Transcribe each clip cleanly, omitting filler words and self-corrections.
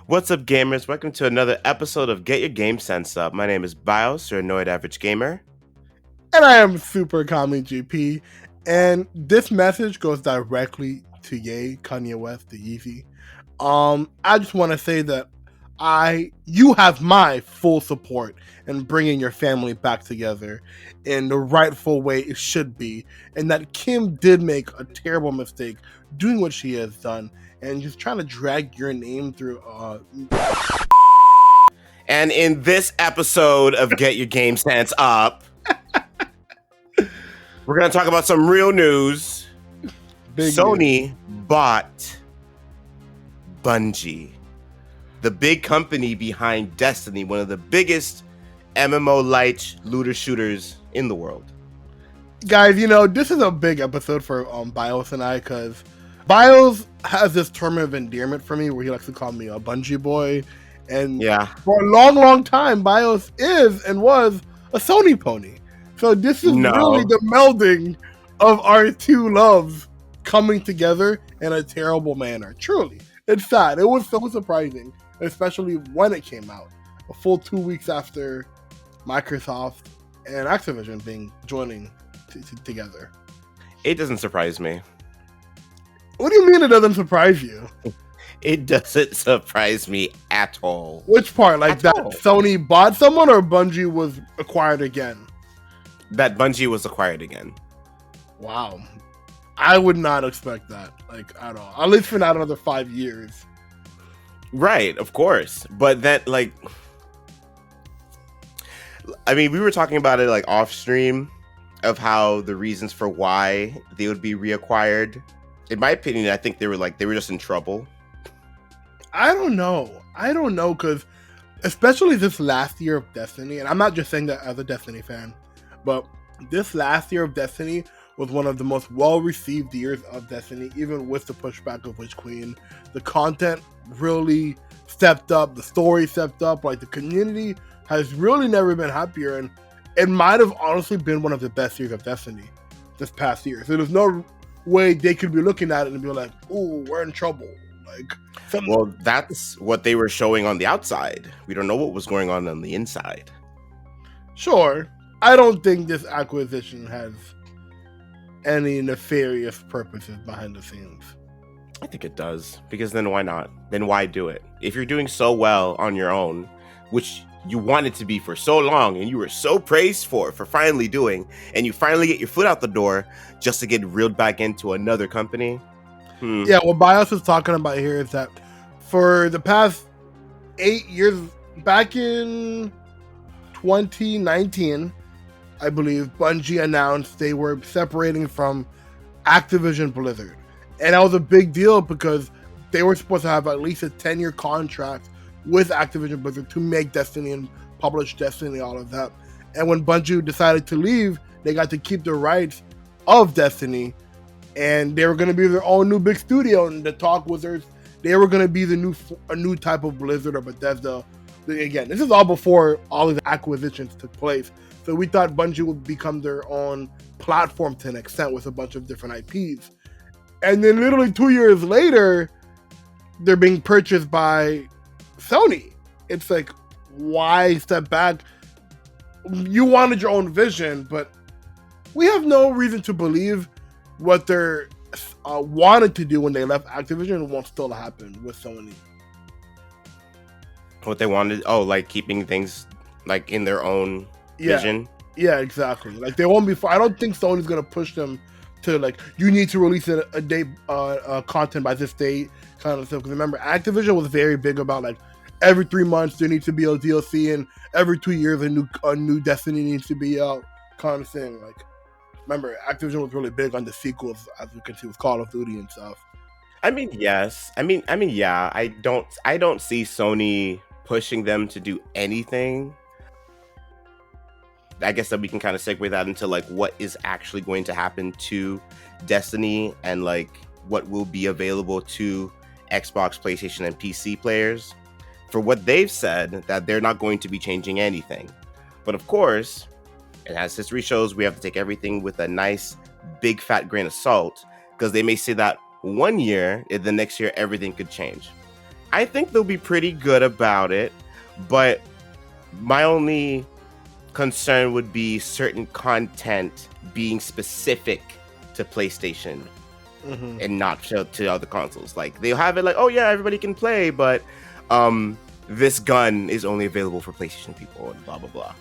What's up, gamers? Welcome to another episode of Get Your GameSense Up. My name is Bios, your annoyed average gamer. And I am Super Kami GP. And this message goes directly to Ye, Kanye West, the Yeezy. I just want to say that you have my full support in bringing your family back together in the rightful way it should be, and that Kim did make a terrible mistake doing what she has done and just trying to drag your name through. And in this episode of Get Your GameSense Up, we're going to talk about some real news. Sony bought Bungie, the big company behind Destiny, one of the biggest MMO light looter shooters in the world. Guys, this is a big episode for Bios and I, because Bios has this term of endearment for me where he likes to call me a Bungie boy. And for a long, long time, Bios is and was a Sony pony. So this is really the melding of our two loves coming together in a terrible manner. Truly. It's sad. It was so surprising, especially when it came out. A full 2 weeks after Microsoft and Activision joining together. It doesn't surprise me. What do you mean it doesn't surprise you? It doesn't surprise me at all. Which part? Like that Sony bought someone or Bungie was acquired again? That Bungie was acquired again. Wow. I would not expect that, at all. At least for not another 5 years. Right, of course. But that, we were talking about it, off stream of how the reasons for why they would be reacquired. In my opinion, I think they were just in trouble. I don't know, because especially this last year of Destiny, and I'm not just saying that as a Destiny fan, but this last year of Destiny was one of the most well-received years of Destiny, even with the pushback of Witch Queen. The content really stepped up, the story stepped up, the community has really never been happier, and it might have honestly been one of the best years of Destiny this past year. So there's no way they could be looking at it and be like, ooh, we're in trouble. Well, that's what they were showing on the outside. We don't know what was going on the inside. Sure. I don't think this acquisition has any nefarious purposes behind the scenes. I think it does, because then why not? Then why do it? If you're doing so well on your own, which you wanted to be for so long and you were so praised for finally doing, and you finally get your foot out the door just to get reeled back into another company. Yeah, what Bios is talking about here is that for the past 8 years, back in 2019, I believe, Bungie announced they were separating from Activision Blizzard. And that was a big deal because they were supposed to have at least a 10-year contract with Activision Blizzard to make Destiny and publish Destiny, all of that. And when Bungie decided to leave, they got to keep the rights of Destiny, and they were going to be their own new big studio. And the talk was they were going to be a new type of Blizzard or Bethesda. Again, this is all before all these acquisitions took place. So we thought Bungie would become their own platform to an extent with a bunch of different IPs. And then literally 2 years later, they're being purchased by Sony. It's like, why step back? You wanted your own vision, but we have no reason to believe what they wanted to do when they left Activision won't still happen with Sony. What they wanted, keeping things in their own vision. Yeah, exactly. They won't be. I don't think Sony's gonna push them to you need to release a day content by this date kind of stuff. Because remember, Activision was very big about every 3 months there needs to be a DLC, and every 2 years a new Destiny needs to be out kind of thing. Remember, Activision was really big on the sequels, as you can see with Call of Duty and stuff. Yes. Yeah. I don't see Sony pushing them to do anything. I guess that we can kind of segue that into what is actually going to happen to Destiny and what will be available to Xbox, PlayStation, and PC players. For what they've said, that they're not going to be changing anything. But of course, and as history shows, we have to take everything with a nice big fat grain of salt, because they may say that 1 year, the next year everything could change. I think they'll be pretty good about it, but my only concern would be certain content being specific to PlayStation and not to other consoles. Like they'll have it like, oh yeah, everybody can play, but this gun is only available for PlayStation people and blah blah blah.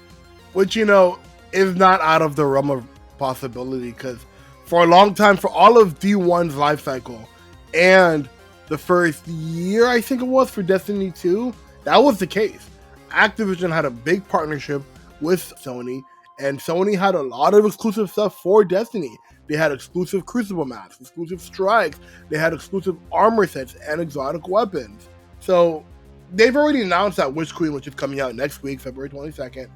Which, you know, is not out of the realm of possibility, because for a long time, for all of D1's life cycle and the first year, I think it was, for Destiny 2, that was the case. Activision had a big partnership with Sony, and Sony had a lot of exclusive stuff for Destiny. They had exclusive Crucible maps, exclusive strikes, they had exclusive armor sets and exotic weapons. So they've already announced that Witch Queen, which is coming out next week, February 22nd,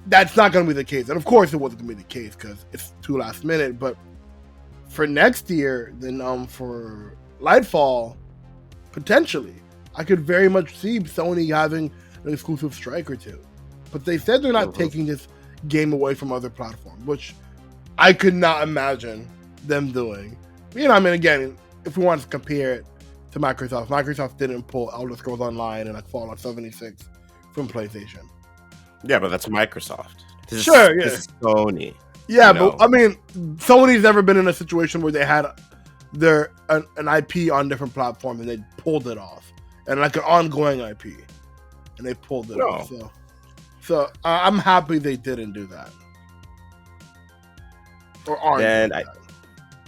that's not going to be the case. And of course it wasn't going to be the case because it's too last minute. But for next year, then for Lightfall, potentially, I could very much see Sony having an exclusive strike or two. But they said they're not taking this game away from other platforms, which I could not imagine them doing. You know, I mean, again, if we want to compare it to Microsoft didn't pull Elder Scrolls Online and like Fallout 76 from PlayStation. Yeah, but that's Microsoft. This is Sony. Yeah, but I mean, Sony's never been in a situation where they had an IP on different platforms and they pulled it off, and like an ongoing IP, and they pulled it off. So I'm happy they didn't do that.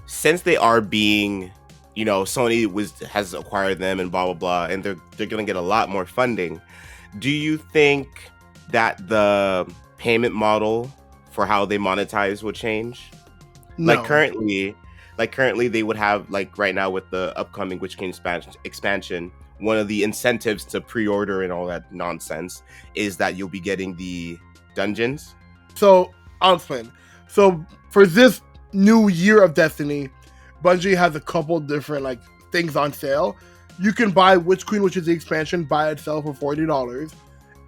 Since they are being, you know, Sony has acquired them and blah blah blah, and they're gonna get a lot more funding. Do you think that the payment model for how they monetize will change? No. Like currently they would have, like right now with the upcoming Witch King expansion, one of the incentives to pre-order and all that nonsense is that you'll be getting the dungeons. So I'll explain. So for this new year of Destiny, Bungie has a couple different like things on sale. You can buy Witch Queen, which is the expansion, by itself for $40.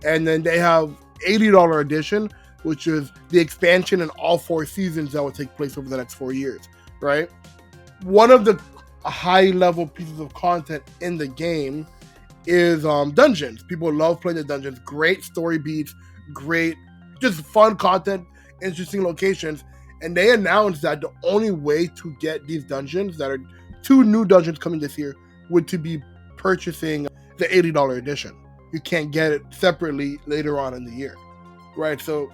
And then they have $80 edition, which is the expansion and all 4 seasons that will take place over the next 4 years, right? One of the high-level pieces of content in the game is dungeons. People love playing the dungeons. Great story beats, great, just fun content, interesting locations. And they announced that the only way to get these dungeons, that are 2 new dungeons coming this year, would to be purchasing the $80 edition. You can't get it separately later on in the year, right? So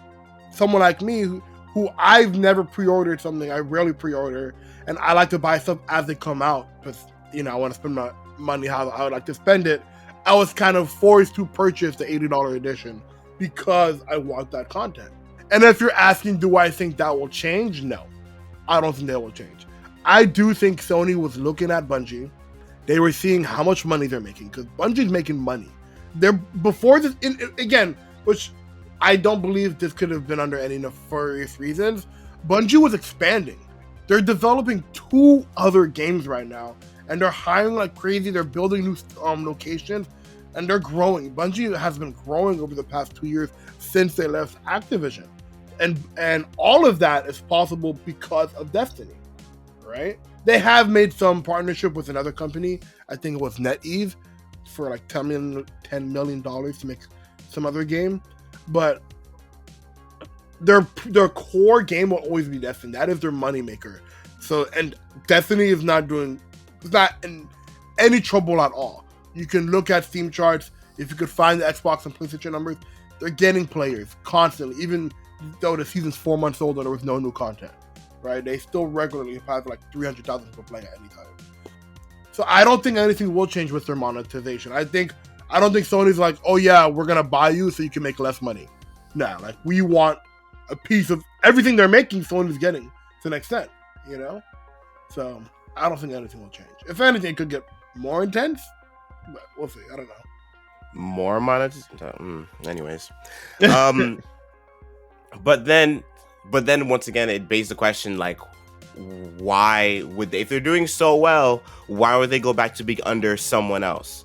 someone like me who I've never pre-ordered something, I rarely pre-order, and I like to buy stuff as they come out because, you know, I want to spend my money how I would like to spend it. I was kind of forced to purchase the $80 edition because I want that content. And if you're asking, do I think that will change? No, I don't think that will change. I do think Sony was looking at Bungie. They were seeing how much money they're making, because Bungie's making money. They're before this again, which I don't believe this could have been under any nefarious reasons. Bungie was expanding. They're developing 2 other games right now, and they're hiring like crazy. They're building new locations, and they're growing. Bungie has been growing over the past 2 years since they left Activision, and all of that is possible because of Destiny, right? They have made some partnership with another company. I think it was NetEase, for like $10 million to make some other game, but their core game will always be Destiny. That is their moneymaker. So, and Destiny is not in any trouble at all. You can look at Steam charts. If you could find the Xbox and PlayStation numbers, they're getting players constantly, even though the season's 4 months old and there was no new content, right? They still regularly have like 300,000 people playing at any time. So I don't think anything will change with their monetization. I don't think Sony's like, oh yeah, we're gonna buy you so you can make less money. Nah, like we want a piece of everything they're making. Sony's getting to an extent, you know. So I don't think anything will change. If anything, it could get more intense, but we'll see. I don't know. More monetization. Anyways, but then once again, it begs the question, like, why would they, if they're doing so well, why would they go back to being under someone else?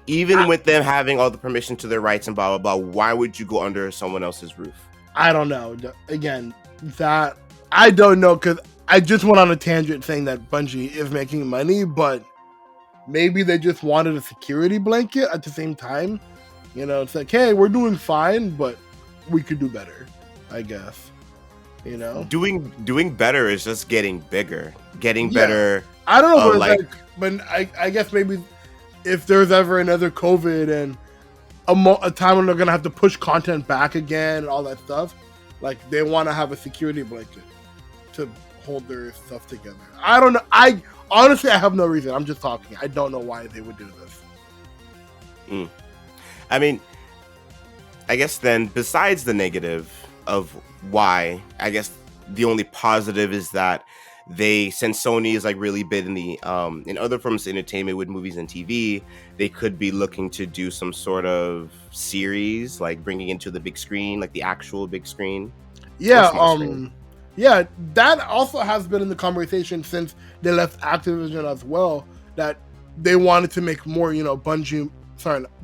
Even with them having all the permission to their rights and blah blah blah, why would you go under someone else's roof? I don't know. Again, that I don't know, because I just went on a tangent saying that Bungie is making money, but maybe they just wanted a security blanket at the same time. You know, it's like, hey, we're doing fine, but we could do better, I guess. You know, doing better is just getting bigger, getting Yeah. better. I don't know, like, but I guess maybe if there's ever another COVID and a time when they're gonna have to push content back again and all that stuff, like they want to have a security blanket to hold their stuff together. I don't know. I honestly, I have no reason. I'm just talking. I don't know why they would do this. I mean, I guess then besides the negative of why, I guess the only positive is that since Sony is like really big in the in other forms of entertainment with movies and TV, they could be looking to do some sort of series, like bringing into the big screen, like the actual big screen. Yeah, yeah, that also has been in the conversation since they left Activision as well, that they wanted to make more,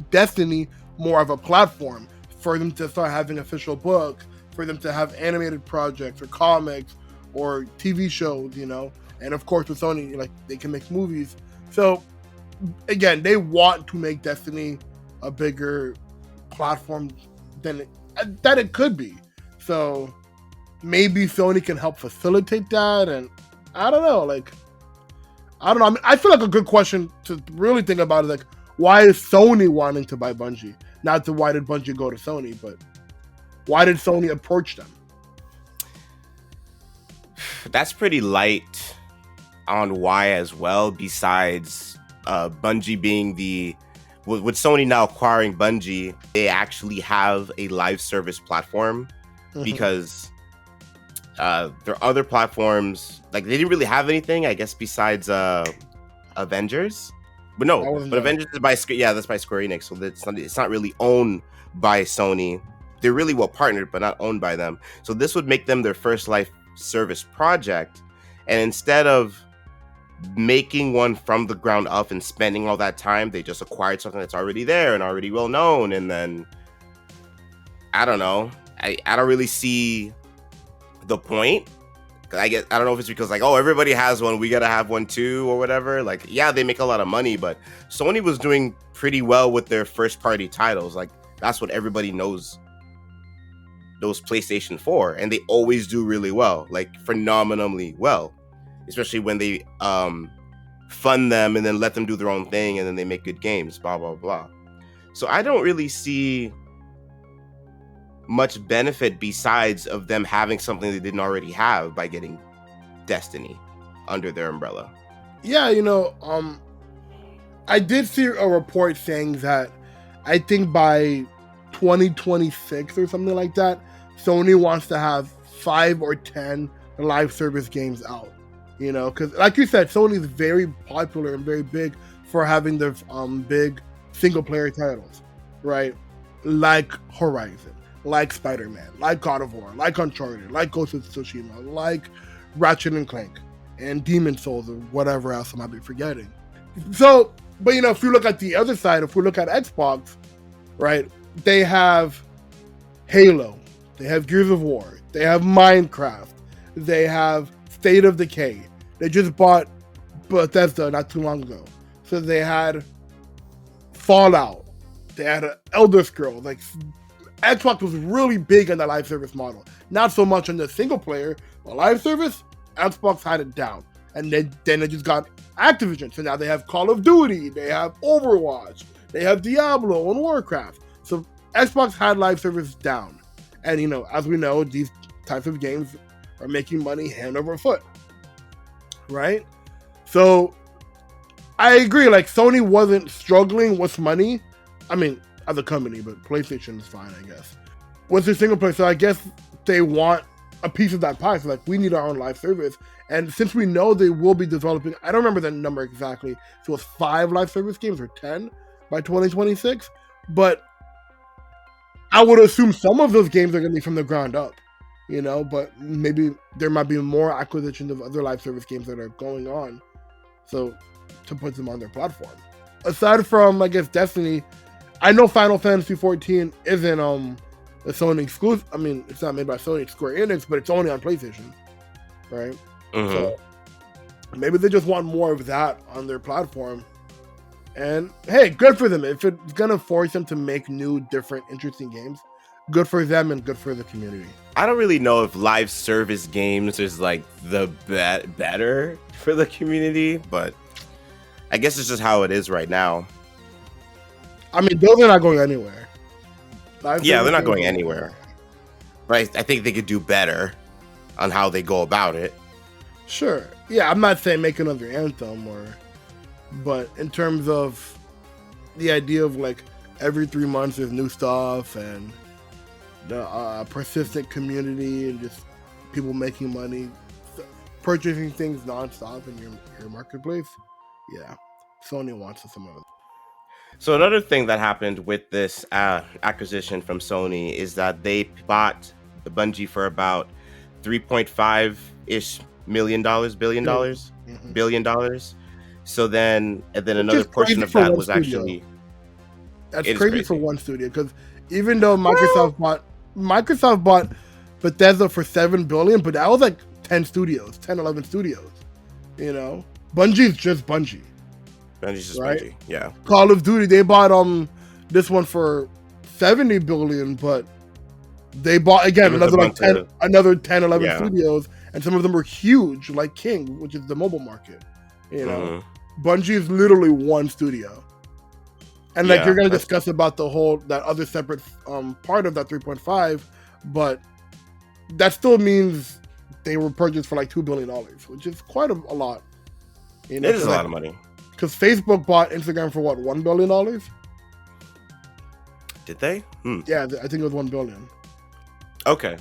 Destiny more of a platform for them to start having official books, for them to have animated projects or comics or TV shows, and of course with Sony, like they can make movies. So again, they want to make Destiny a bigger platform than it could be. So maybe Sony can help facilitate that, and I don't know. I mean, I feel like a good question to really think about is like, why is Sony wanting to buy Bungie? Not to why did Bungie go to Sony, but why did Sony approach them? That's pretty light on why as well, besides Bungie being with Sony now acquiring Bungie, they actually have a live service platform. Because their other platforms, like they didn't really have anything, I guess, besides Avengers. But no, but Avengers is that's by Square Enix, so it's not really owned by Sony. They're really well partnered, but not owned by them. So this would make them their first live service project, and instead of making one from the ground up and spending all that time, they just acquired something that's already there and already well known. And then I don't know. I don't really see the point. I don't know if it's because like, oh, everybody has one, we gotta have one too, or whatever. Like, yeah, they make a lot of money, but Sony was doing pretty well with their first party titles. Like, that's what everybody knows those PlayStation 4, and they always do really well, like phenomenally well, especially when they fund them and then let them do their own thing, and then they make good games, blah blah blah. So I don't really see much benefit besides of them having something they didn't already have by getting Destiny under their umbrella. Yeah, I did see a report saying that I think by 2026 or something like that, Sony wants to have 5 or 10 live service games out. Because like you said, Sony is very popular and very big for having their big single player titles, right? Like Horizon, like Spider-Man, like God of War, like Uncharted, like Ghost of Tsushima, like Ratchet and Clank, and Demon Souls, or whatever else I might be forgetting. So, but if you look at the other side, if we look at Xbox, right, they have Halo, they have Gears of War, they have Minecraft, they have State of Decay. They just bought Bethesda not too long ago. So they had Fallout, they had Elder Scrolls. Like, Xbox was really big on the live service model. Not so much on the single player, but live service, Xbox had it down. And then they just got Activision. So now they have Call of Duty, they have Overwatch, they have Diablo and Warcraft. So Xbox had live service down. And, as we know, these types of games are making money hand over foot. Right? So I agree. Like, Sony wasn't struggling with money. I mean, as a company, but PlayStation is fine, I guess. With their single player, so I guess they want a piece of that pie. So, like, we need our own live service. And since we know they will be developing, I don't remember the number exactly, so it's 5 live service games or 10 by 2026. But I would assume some of those games are going to be from the ground up, but maybe there might be more acquisitions of other live service games that are going on. So, to put them on their platform. Aside from, I guess, Destiny, I know Final Fantasy 14 isn't a Sony exclusive. I mean, it's not made by Sony, it's Square Enix, but it's only on PlayStation, right? So maybe they just want more of that on their platform. And hey, good for them. If it's gonna force them to make new, different, interesting games, good for them and good for the community. I don't really know if live service games is like the better for the community, but I guess it's just how it is right now. I mean, those are not going anywhere. Yeah, they're not going anywhere. But I think they could do better on how they go about it. Sure. Yeah, I'm not saying make another Anthem but in terms of the idea of like every 3 months there's new stuff and the persistent community and just people making money, purchasing things nonstop in your marketplace. Yeah, Sony wants some of it. So another thing that happened with this acquisition from Sony is that they bought the Bungie for about $3.5 billion. So then another portion of that was actually that's crazy for one studio, because even though Microsoft bought Bethesda for $7 billion, but that was like 10 studios, 11 studios. You know, Bungie's just Bungie. Bungie's just right? Bungie, yeah. Call of Duty, they bought this one for $70 billion, but they bought again another 10, 11 studios, and some of them were huge, like King, which is the mobile market. You know, Bungie is literally one studio, and like you're gonna discuss about that other separate part of that 3.5, but that still means they were purchased for like $2 billion, which is quite a lot. You know, it is a lot of money. Because Facebook bought Instagram for what, $1 billion? Did they? Yeah, I think it was $1 billion. Okay,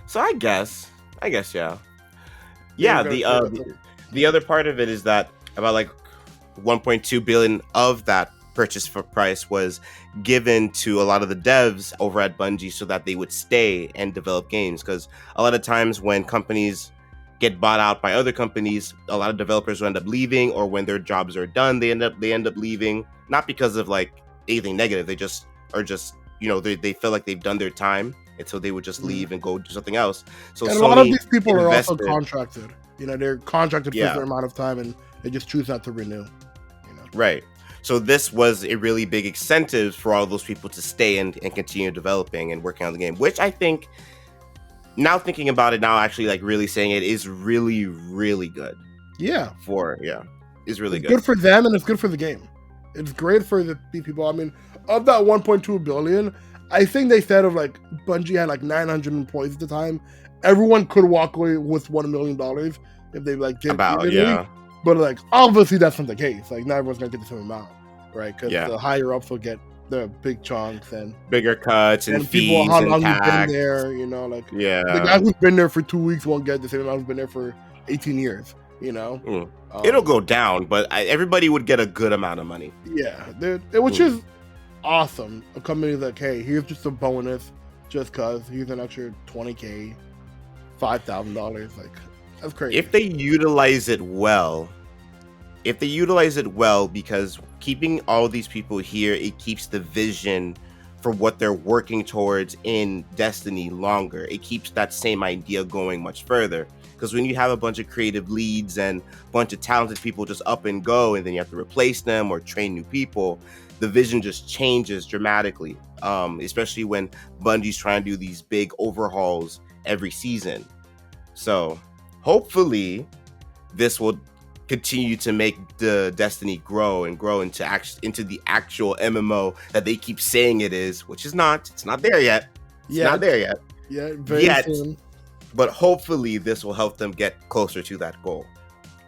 so I guess, yeah. The other part of it is that about like 1.2 billion of that purchase price was given to a lot of the devs over at Bungie so that they would stay and develop games. Because a lot of times when companies get bought out by other companies, a lot of developers will end up leaving, or when their jobs are done, they end up leaving, not because of like anything negative. They just you know, they feel like they've done their time, and so they would just leave and go do something else. So and a lot of these people are also contracted. You know, they're contracted for a certain amount of time, and they just choose not to renew. You know? Right. So this was a really big incentive for all those people to stay and continue developing and working on the game, which I think, now thinking about it now, actually like really saying it, is really, really good. Yeah. It's really good. Good for them, and it's good for the game. It's great for the people. I mean, of that 1.2 billion, I think they said of like Bungie had like 900 employees at the time. Everyone could walk away with $1 million if they like did But like obviously that's not the case. Like not everyone's gonna get the same amount, right? Because the higher ups will get the big chunks and bigger cuts and fees people how long you've been there. You know, like the guy who's been there for 2 weeks won't get the same amount who's been there for 18 years. You know, it'll go down, but everybody would get a good amount of money. Yeah, which is awesome. A company like, hey, here's just a bonus, just cause here's an extra $20,000, $5,000. Like that's crazy. If they utilize it well, because keeping all these people here, it keeps the vision for what they're working towards in Destiny longer. It keeps that same idea going much further. Because when you have a bunch of creative leads and a bunch of talented people just up and go, and then you have to replace them or train new people, the vision just changes dramatically. Especially when Bungie's trying to do these big overhauls every season. So hopefully this will continue to make the Destiny grow into the actual MMO that they keep saying it is, which is not. It's not there yet. Not there yet. Yeah, very soon. But hopefully this will help them get closer to that goal.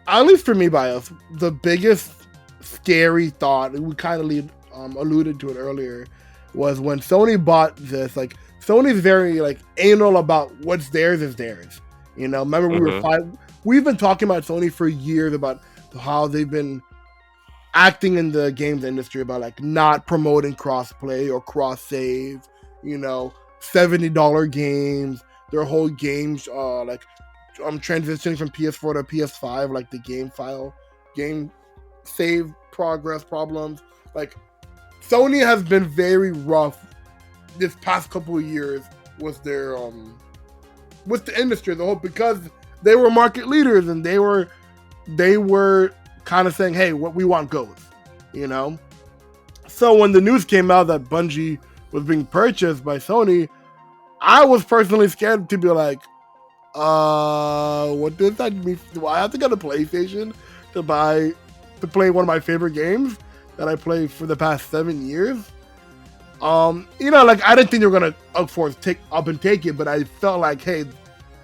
At least for me, Bios, the biggest scary thought, we kind of alluded to it earlier, was when Sony bought this. Like Sony's very like anal about what's theirs is theirs. You know, remember we've been talking about Sony for years about how they've been acting in the games industry about like not promoting cross-play or cross-save, you know, $70 games, their whole games transitioning from PS4 to PS5, like the game save progress problems. Like Sony has been very rough this past couple of years with their with the industry as a whole, because they were market leaders and they were kind of saying, hey, what we want goes. you know. So when the news came out that Bungie was being purchased by Sony, I was personally scared to be like, what does that mean? Do I have to get a PlayStation to play one of my favorite games that I played for the past 7 years? Like I didn't think they were gonna take it, but I felt like, hey,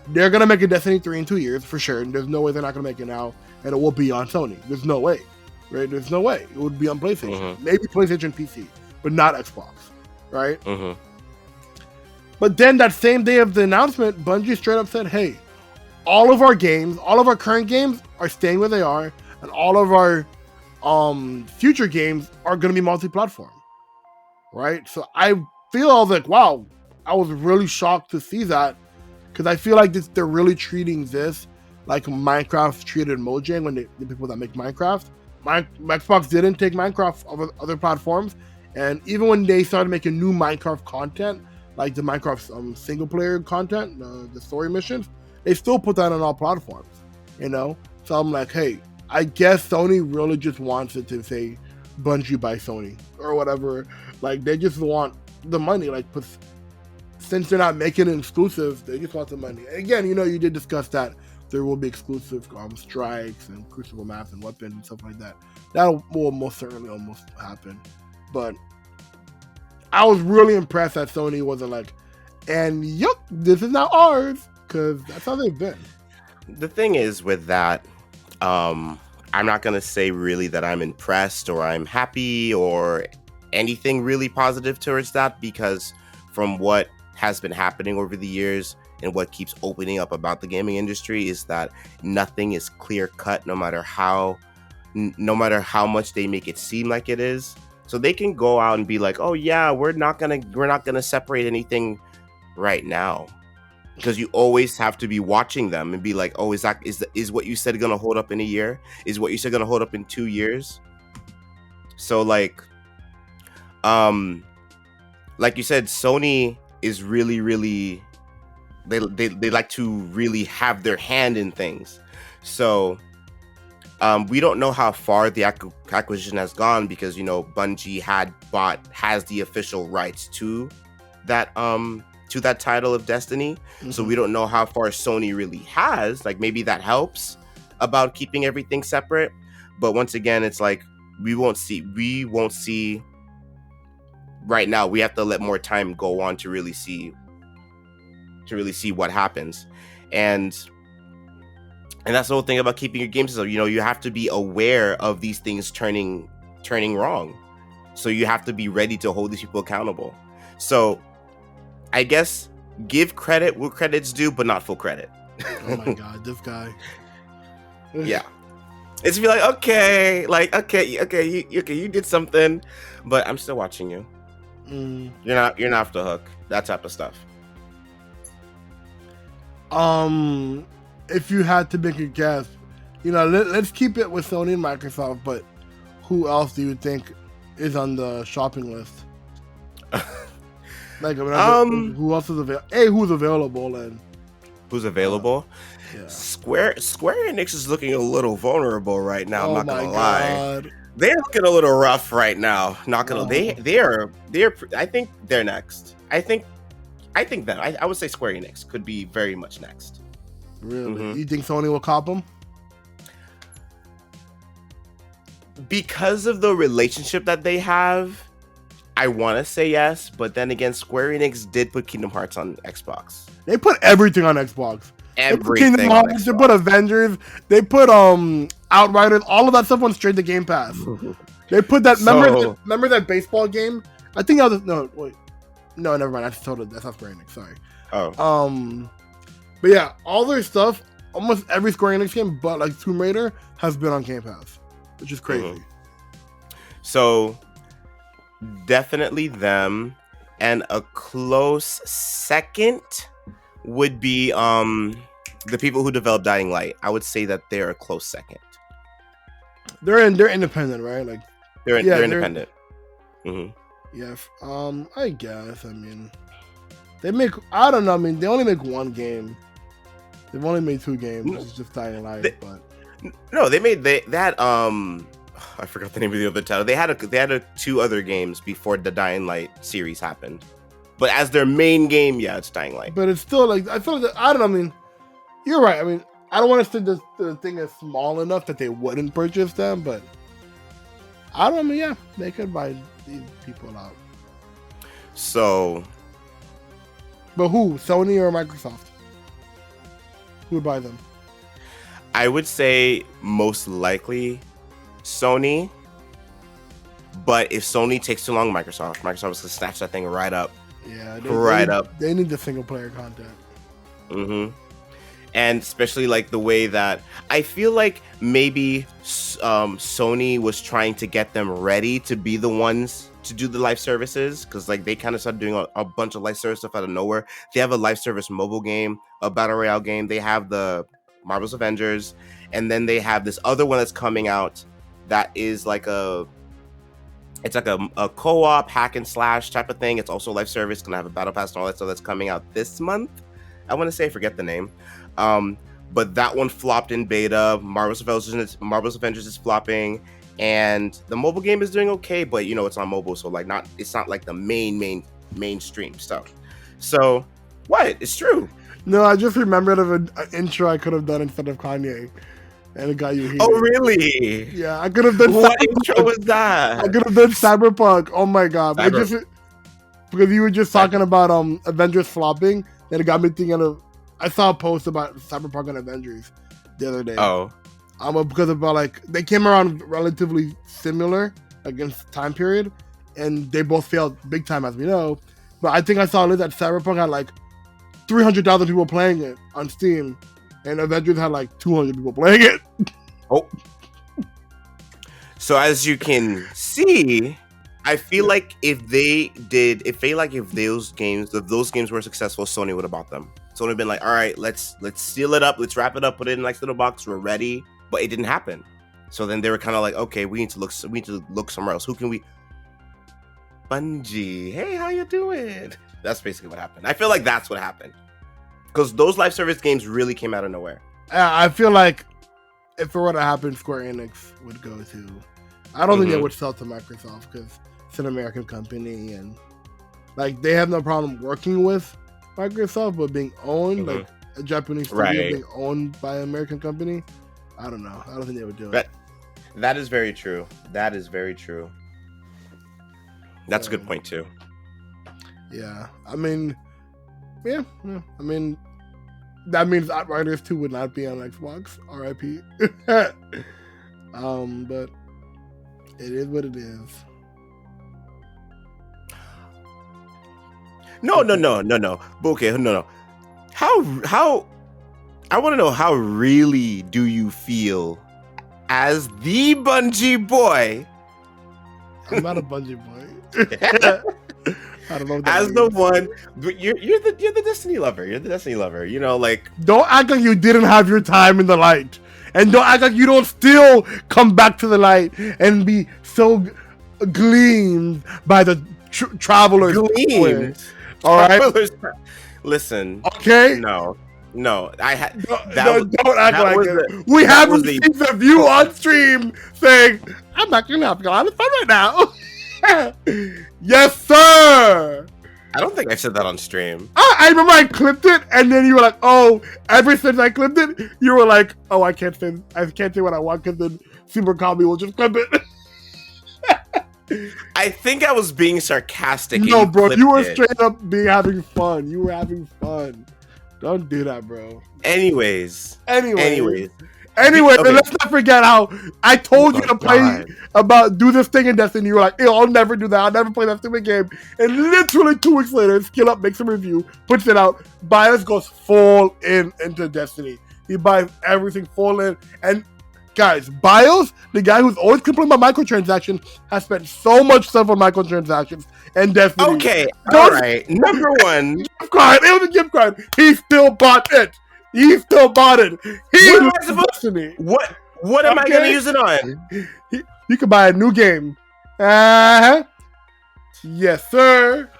they're gonna make a Destiny 3 in 2 years for sure. And there's no way they're not gonna make it now, and it will be on Sony. There's no way, right? There's no way it would be on PlayStation, maybe PlayStation PC, but not Xbox, right? But then that same day of the announcement, Bungie straight up said, hey, all of our current games are staying where they are, and all of our future games are going to be multi-platform, right? So I was like, wow, I was really shocked to see that, because I feel like they're really treating this like Minecraft treated Mojang when the people that make Minecraft. Xbox didn't take Minecraft over other platforms, and even when they started making new Minecraft content, like the Minecraft single player content, the story missions, they still put that on all platforms, So I'm like, hey, I guess Sony really just wants it to say Bungie by Sony or whatever. Like they just want the money. Like since they're not making it exclusive, they just want the money. And again, you did discuss that there will be exclusive strikes and crucible maps and weapons and stuff like that. That will most certainly almost happen, but I was really impressed that Sony wasn't like, and yup, this is now ours, because that's how they've been. The thing is with that, I'm not going to say really that I'm impressed or I'm happy or anything really positive towards that, because from what has been happening over the years and what keeps opening up about the gaming industry is that nothing is clear cut, no matter how much they make it seem like it is. So they can go out and be like, "Oh yeah, we're not gonna separate anything right now," because you always have to be watching them and be like, "Oh, is what you said gonna hold up in a year? Is what you said gonna hold up in 2 years?" So like you said, Sony is really they like to really have their hand in things. So we don't know how far the acquisition has gone, because Bungie has the official rights to that title of Destiny. So we don't know how far Sony really has. Like maybe that helps about keeping everything separate. But once again, it's like we won't see right now. We have to let more time go on to really see what happens. And that's the whole thing about keeping your games. So you have to be aware of these things turning wrong. So you have to be ready to hold these people accountable. So I guess give credit where credit's due, but not full credit. Oh my god, this guy. Yeah, it's be like, okay, you did something, but I'm still watching you. You're not off the hook. That type of stuff. If you had to make a guess, let's keep it with Sony and Microsoft, but who else do you think is on the shopping list? Like, who else is available? Who's available and who's available? Yeah. Square Enix is looking a little vulnerable right now. I'm not gonna lie. God. They're looking a little rough right now. Not gonna. They are. I think they're next. I think that I would say Square Enix could be very much next. Really? You think Sony will cop them? Because of the relationship that they have, I want to say yes, but then again, Square Enix did put Kingdom Hearts on Xbox. They put everything on Xbox. Everything. They put Kingdom Hearts, they put Avengers, they put Outriders, all of that stuff went straight to Game Pass. They put that. Remember that baseball game? I think that was no, never mind. That's not Square Enix. Sorry. Oh. But yeah, all their stuff, almost every Square Enix game, but like Tomb Raider, has been on Game Pass, which is crazy. So definitely them, and a close second would be the people who developed Dying Light. I would say that they're a close second. They're independent, right? Like they're independent. Yeah. I guess. I mean, they make. I don't know. I mean, they only make one game. They've only made 2 games. It's just Dying Light. But no, they made that. I forgot the name of the other title. They had two other games before the Dying Light series happened, but as their main game, yeah, it's Dying Light. But it's still like I feel like I don't know. I mean, you're right. I mean, I don't want to say the thing is small enough that they wouldn't purchase them, but I don't know. I mean, yeah, they could buy these people out. So, but who? Sony or Microsoft? Who would buy them? I would say most likely Sony. But if Sony takes too long, Microsoft is gonna snatch that thing right up. Yeah, They need the single player content. Mm-hmm. And especially like the way that I feel like maybe Sony was trying to get them ready to be the ones to do the live services, because like they kind of started doing a bunch of live service stuff out of nowhere. They have a live service mobile game, a battle royale game. They have the Marvel's Avengers, and then they have this other one that's coming out that is like a co-op hack and slash type of thing. It's also live service, gonna have a battle pass and all that stuff that's coming out this month. I want to say, I forget the name. But that one flopped in beta. Marvel's Avengers is flopping, and the mobile game is doing okay, but you know it's on mobile, so like it's not like the mainstream stuff. So what? It's true. No, I just remembered of an intro I could have done instead of Kanye, and it got you heated. Oh really? Yeah, I could have done. What intro was that? I could have done Cyberpunk. Oh my god! Because you were just talking about Avengers flopping, then it got me thinking of. I saw a post about Cyberpunk and Avengers the other day. Oh. Because about like they came around relatively similar against time period, and they both failed big time, as we know. But I think I saw a list that Cyberpunk had like 300,000 people playing it on Steam, and Avengers had like 200 people playing it. Oh. So as you can see, I feel like if those games were successful, Sony would have bought them. Sony would have been like, all right, let's seal it up, let's wrap it up, put it in a nice little box, we're ready. But it didn't happen. So then they were kind of like, okay, we need to look somewhere else. Who can we? Bungie. Hey, how you doing? That's basically what happened. I feel like that's what happened. Because those live service games really came out of nowhere. I feel like if it were to happen, Square Enix would go to. I don't think they would sell to Microsoft because it's an American company, and like they have no problem working with Microsoft, but being owned, like a Japanese studio being owned by an American company, I don't know. I don't think they would do it. That is very true. That is very true. That's a good point too. Yeah, I mean, yeah. I mean, that means Outriders 2 would not be on Xbox. RIP. But it is what it is. No. But okay, no. How? I want to know, how really do you feel as the Bungie boy? I'm not a Bungie boy. I don't know. As the one, you're the Destiny lover. You're the Destiny lover. You know, like, don't act like you didn't have your time in the light, and don't act like you don't still come back to the light and be so gleamed by the travelers. Gleamed. All right. Listen. Okay. No. I had. Don't act like it. We haven't seen the view on stream saying, "I'm not gonna have a lot of fun right now." Yes, sir. I don't think I said that on stream. I remember I clipped it, and then you were like, "Oh." Ever since I clipped it, you were like, "Oh, I can't say what I want because then Super Combi will just clip it." I think I was being sarcastic. No, bro, you were straight up having fun. You were having fun. Don't do that, bro. Anyways, then let's not forget how I told you to do this thing in Destiny. You were like, I'll never do that. I'll never play that stupid game. And literally 2 weeks later, Skill Up makes a review, puts it out. Bias goes full into Destiny. He buys everything full in. And guys, Bios, the guy who's always complaining about microtransactions, has spent so much stuff on microtransactions and Destiny. Okay, all right. Number one. Gift card. It was a gift card. He still bought it. He still bought it. Destiny. What am I going to use it on? You can buy a new game. Uh-huh. Yes, sir.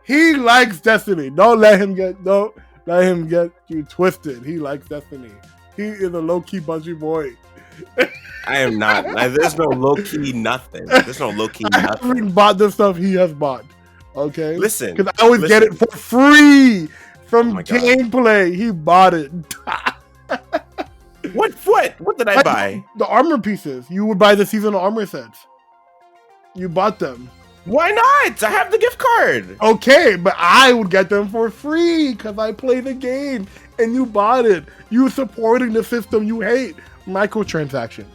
He likes Destiny. Don't let him get you twisted. He likes Destiny. He is a low-key Bungie boy. I am not. There's no low key nothing. There's no low key I nothing. haven't bought the stuff he has bought. Okay? Listen, Because I always get it for free from my God. gameplay. He bought it. What did I buy? The armor pieces. You would buy the seasonal armor sets. You bought them. Why not? I have the gift card. Okay, but I would get them for free because I play the game and you bought it. You supporting the system you hate. Microtransactions.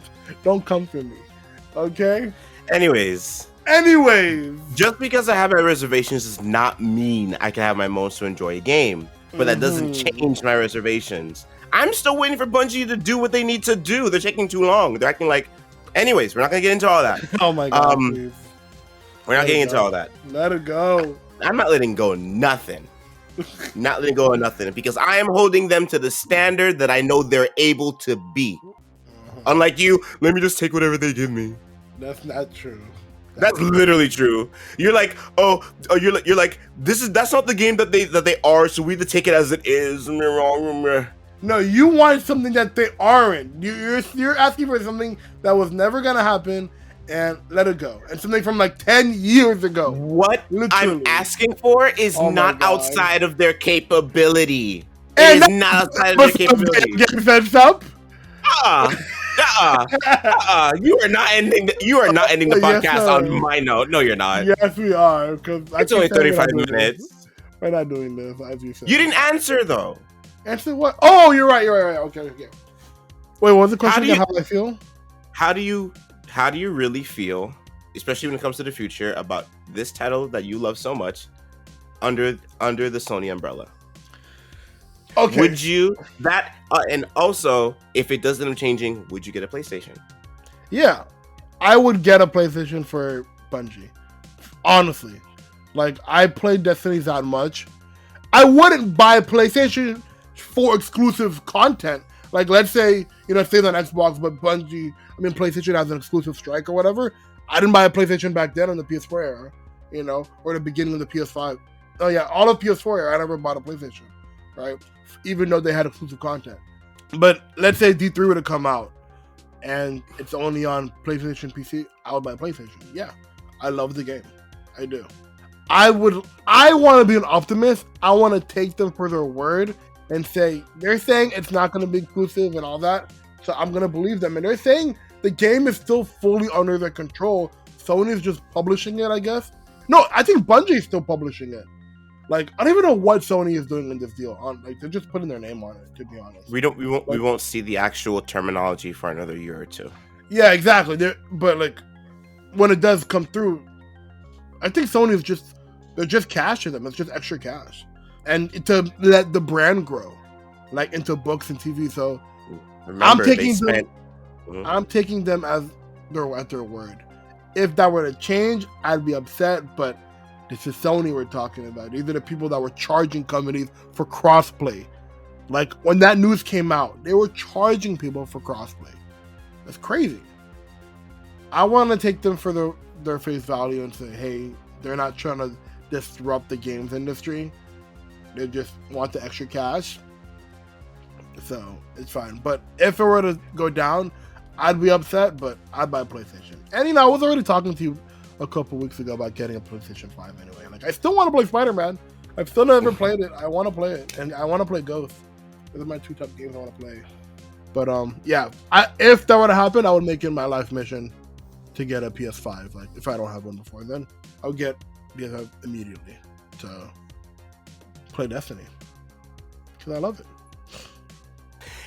Don't come for me. Okay? Anyways, just because I have my reservations does not mean I can have my moments to enjoy a game. But that doesn't change my reservations. I'm still waiting for Bungie to do what they need to do. They're taking too long. They're acting like... Anyways, we're not going to get into all that. Oh my God, please. We're not getting into all that. Let it go. I'm not letting go of nothing. Not letting go of nothing. Because I am holding them to the standard that I know they're able to be. Unlike you, let me just take whatever they give me. That's not true. That's literally true. You're like, you're like, that's not the game that they are, so we have to take it as it is. No, you want something that they aren't. You're asking for something that was never gonna happen, and let it go. And something from like 10 years ago. What Literally. I'm asking for is not outside of their capability. And it is not outside of their capability. GameSense UP? You are not ending. You are not ending the podcast on my note. No, you're not. Yes, we are. Because it's only 35 minutes. We're not doing this, as you said. You didn't answer though. Answer what? Oh, you're right. Okay. Wait, what was the question again? How I feel? How do you really feel, especially when it comes to the future, about this title that you love so much under the Sony umbrella? Okay. Would you and also if it does end up changing, would you get a PlayStation? Yeah, I would get a PlayStation for Bungie. Honestly, like I played Destiny that much. I wouldn't buy a PlayStation for exclusive content. Like let's say it stays on Xbox, but PlayStation has an exclusive strike or whatever. I didn't buy a PlayStation back then in the PS4 era, or the beginning of the PS5. Oh yeah, all of PS4 era, I never bought a PlayStation, right? Even though they had exclusive content. But let's say D3 would have come out and it's only on PlayStation PC, I would buy a PlayStation. Yeah, I love the game. I do. I want to be an optimist. I want to take them for their word and say, they're saying it's not going to be exclusive and all that. So I'm going to believe them. And they're saying the game is still fully under their control. Sony's just publishing it, I guess. No, I think Bungie's still publishing it. Like, I don't even know what Sony is doing in this deal. They're just putting their name on it, to be honest. We won't see the actual terminology for another year or two. Yeah, exactly. But like, when it does come through, I think Sony is they're just cash to them. It's just extra cash, and to let the brand grow, like into books and TV. So Remember, I'm taking them as at their word. If that were to change, I'd be upset, but this is Sony we're talking about. These are the people that were charging companies for crossplay. Like, when that news came out, they were charging people for crossplay. That's crazy. I want to take them for their face value and say, hey, they're not trying to disrupt the games industry. They just want the extra cash. So, it's fine. But if it were to go down, I'd be upset, but I'd buy a PlayStation. And, I was already talking to you a couple weeks ago about getting a PlayStation 5 anyway. Like, I still want to play Spider-Man. I've still never played it. I want to play it. And I want to play Ghost. Those are my two top games I want to play. But, yeah. If that were to happen, I would make it my life mission to get a PS5. Like, if I don't have one before then, I would get PS5 immediately to play Destiny. Because I love it.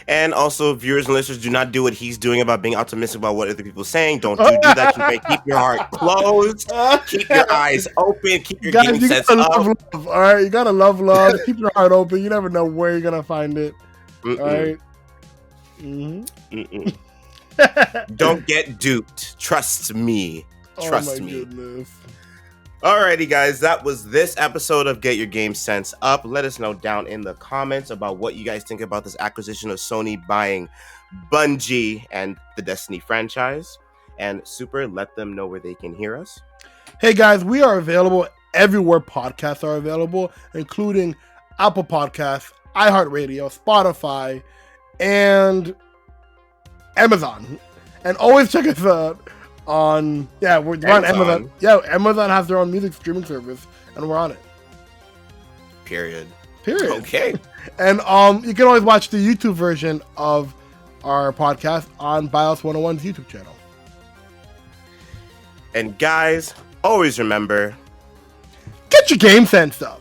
And also, viewers and listeners, do not do what he's doing about being optimistic about what other people are saying. Don't do that. Keep your heart closed. Keep your eyes open. Keep your game sense up. Love, all right? You gotta love. Keep your heart open. You never know where you're gonna find it. All right? Don't get duped. Trust me. Trust me. Goodness. Alrighty, guys, that was this episode of Get Your Game Sense Up. Let us know down in the comments about what you guys think about this acquisition of Sony buying Bungie and the Destiny franchise. And Super, let them know where they can hear us. Hey, guys, we are available everywhere podcasts are available, including Apple Podcasts, iHeartRadio, Spotify, and Amazon. And always check us out on we're on Amazon. Yeah, Amazon has their own music streaming service, and we're on it. Period. Okay. And you can always watch the YouTube version of our podcast on BIOS 101's YouTube channel. And guys, always remember, get your game sense up.